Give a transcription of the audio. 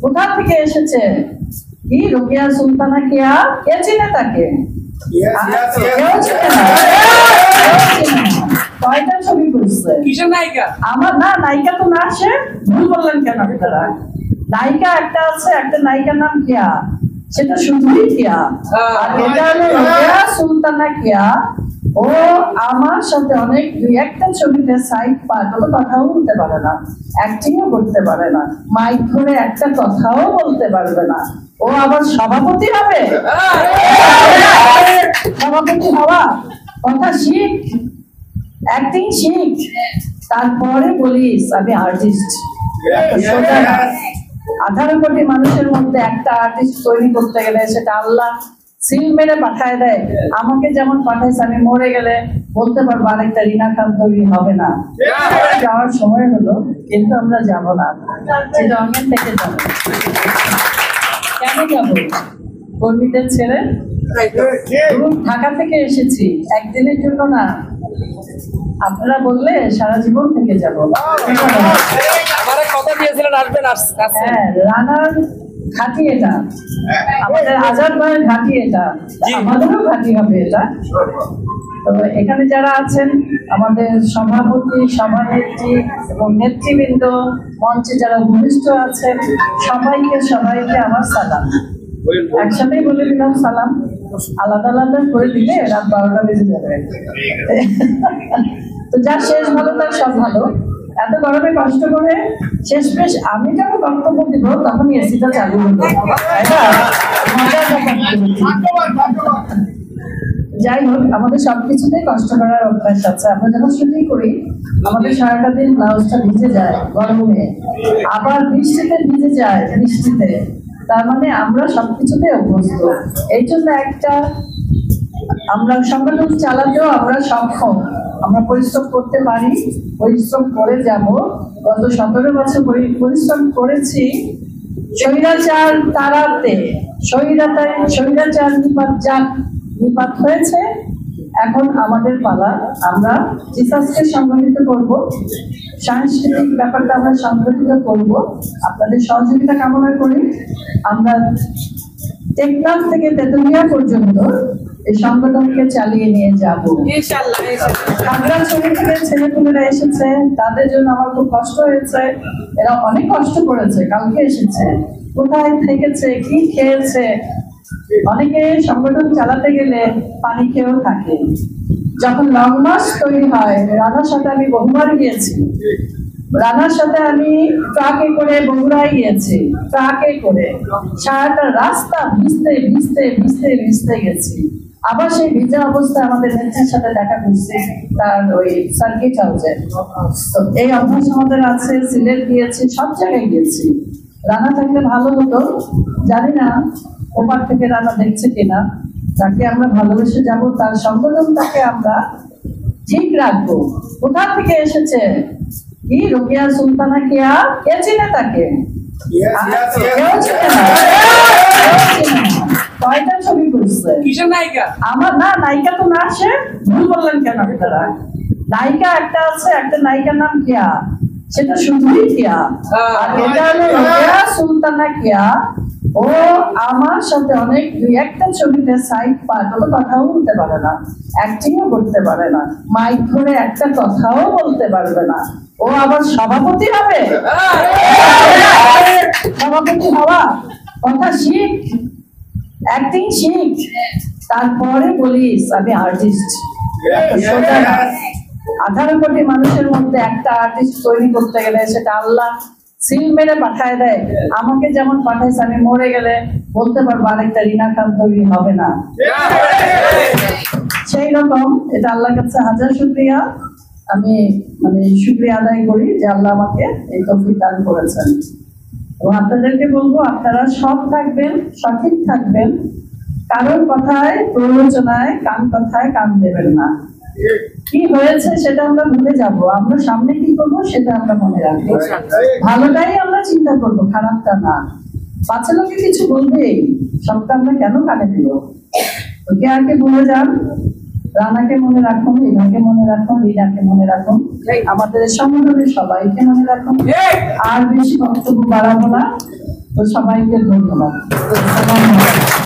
কোথা থেকে এসেছে? কি রোকেয়া সুলতানা কেয়া? কে চিনে তাকে? কেউ চিনে না। কয়টা ছবি করছে? আমার না, নায়িকা তো না। সে ভুল বললেন কেন আপনারা? নায়িকা একটা আছে, একটা নায়িকার নাম কেয়া, সেটা শুধুই কেয়া। আর এটা হলো রোকেয়া সুলতানা কেয়া। ও আমার সাথে অনেক দুই একটা ছবিতে সাইড পার্ট, ও কথাও বলতে পারে না, অ্যাক্টিংও করতে পারে না, মাইক ধরে একটা কথাও বলতে পারবে না। ও আবার সভাপতি হবে। সভাপতি হওয়া, কথা শিখ, অ্যাক্টিং শিখ, তারপরে বলিস আমি আর্টিস্ট। সোজা না। 18 কোটি মানুষের মধ্যে একটা আর্টিস্ট তৈরি করতে গেলে সেটা আল্লাহ সিল মেরে পাঠায় দেয়। আমাকে যেমন পাঠাইছে, আমি মরে গেলে বলতে পারবো আরেকটা রিনা খান তৈরি হবে না। যাওয়ার সময় হলো, কিন্তু আমরা যাব না, চিটাগাং থেকে যাবো। কেন যাবো? কর্মীদের ছেড়ে ঢাকা থেকে এসেছি, একদিনের জন্য না। আপনারা বললে সারা জীবন থেকে যাবো। হ্যাঁ, রানার ঘাঁটি এটা, আমাদের আজাদ ভাইয়ের ঘাঁটি এটা, আমাদেরও ঘাঁটি হবে এটা। তো এখানে যারা আছেন, আমাদের সভাপতি, সভানেত্রী এবং নেতৃবৃন্দ, মঞ্চে যারা ভূমিষ্ঠ আছেন, সবাইকে আমার সালাম। একসাথেই বলে দিলাম সালাম, আলাদা আলাদা করে দিলে রাত 12টা বেজে যাবে। তো যা শেষ ভালো তার সব ভালো। এত গরমে কষ্ট করে শেষমেশ আমি যখন বক্তব্য দিব তখন এসিটা চালু হলো, যাই হোক, আমাদের সবকিছুতেই কষ্ট করার অভ্যাস আছে। আমরা যখন শুটিং করি আমাদের সারাটা দিন ব্লাউজটা ভিজে যায় গরমে, আবার বৃষ্টিতে ভিজে যায় বৃষ্টিতে। তার মানে আমরা সবকিছুতে অভ্যস্ত। এই জন্য আমরা সংগঠন চালাতেও আমরা সক্ষম, আমরা পরিশ্রম করতে পারি, পরিশ্রম করে যাব। গত 17 বছর পরিশ্রম করেছি স্বৈরাচার তাড়াতে। স্বৈরাচার নিপাত হয়েছে। এখন আমাদের পালা, আমরা জিসাসকে সংগঠিত করব, সাংস্কৃতিক ব্যাপারটা আমরা সংগঠিত করব। আপনাদের সহযোগিতা কামনা করি। আমরা টেকনাফ থেকে তেতুলিয়া পর্যন্ত এই সংগঠনকে চালিয়ে নিয়ে যাব ইনশাআল্লাহ। খাগড়াছড়ি থেকে ছেলেপুলেরা এসেছে, তাদের জন্য আমার খুব কষ্ট হয়েছে। এরা অনেক কষ্ট করেছে, কালকে এসেছে, কোথায় থেকেছে, কি খেয়েছে। অনেকে সংগঠন চালাতে গেলে পানি খেয়েও থাকে। যখন লং মার্চ তৈরি হয়, রানার সাথে আমি বহুবার গিয়েছি, রানার সাথে আমি ট্রাকে করে বগুড়ায় গিয়েছি, ট্রাকে করে সারাটা রাস্তা ভিজতে ভিজতে ভিজতে ভিজতে গেছি। আবার সেই ভিজা অবস্থায় আমাদের নেত্রীর সাথে দেখা করছি তার ওই সার্কিট হাউসে। তো এই অভ্যাস আমাদের আছে, সিলেট গিয়েছি, সব জায়গায় গিয়েছি। রানা থাকলে ভালো হতো, জানি না ওপার থেকে রানা দেখছে কিনা। তাকে আমরা ভালোবেসে যাব, তার সংগঠনটাকে আমরা ঠিক রাখবো। কোথা থেকে এসেছে? কি রোকেয়া সুলতানা কেয়া? কে চিনে তাকে? কেউ চিনে না। কয়টা ছবি করছে? আমার না, নায়িকা তো না। সে ভুল বললেন কেন আপনারা? নায়িকা একটা আছে, একটা নায়িকার নাম কেয়া, সেটা শুধুই কেয়া। আর এটা হলো রোকেয়া সুলতানা কেয়া। ও আমার সাথে অনেক দুই একটা ছবিতে সাইড পার্ট, ও কথাও বলতে পারে না, অ্যাক্টিংও করতে পারে না, মাইক ধরে একটা কথাও বলতে পারবে না। ও আবার সভাপতি হবে। সভাপতি হওয়া, কথা শিখ, অ্যাক্টিং শিখ, তারপরে বলিস আমি আর্টিস্ট। সোজা না। 18 কোটি মানুষের মধ্যে একটা আর্টিস্ট তৈরি করতে গেলে সেটা আল্লাহ সিল মেরে পাঠায় দেয়। আমাকে যেমন পাঠাইছে, আমি মরে গেলে বলতে পারবো আরেকটা রিনা খান তৈরি হবে না। সেই রকম এটা আল্লাহর কাছে হাজার শুকরিয়া। আমি শুকরিয়া আদায় করি যে আল্লাহ আমাকে এই তৌফিক দান করেছেন। এবং আপনাদেরকে বলবো, আপনারা সৎ থাকবেন, সঠিক থাকবেন, কারোর কথায় প্ররোচনায় কান কথায় কান দেবেন না। কি হয়েছে সেটা আমরা ভুলে যাব, আমরা সামনে কি করবো সেটা আমরা মনে রাখবো। ভালোটাই আমরা চিন্তা করবো, খারাপটা না। বাচ্চা লোকে কিছু বলবেই, সবটা আমরা কেন কানে দিব? ওকে আগে বলে যান, রানাকে মনে রাখুন, রিনাকে মনে রাখুন, রিনাকে মনে রাখুন। আমাদের সংগঠনের সবাইকে মনে রাখুন। আর বেশি বক্তব্য বাড়াবো না, তো সবাইকে ধন্যবাদ।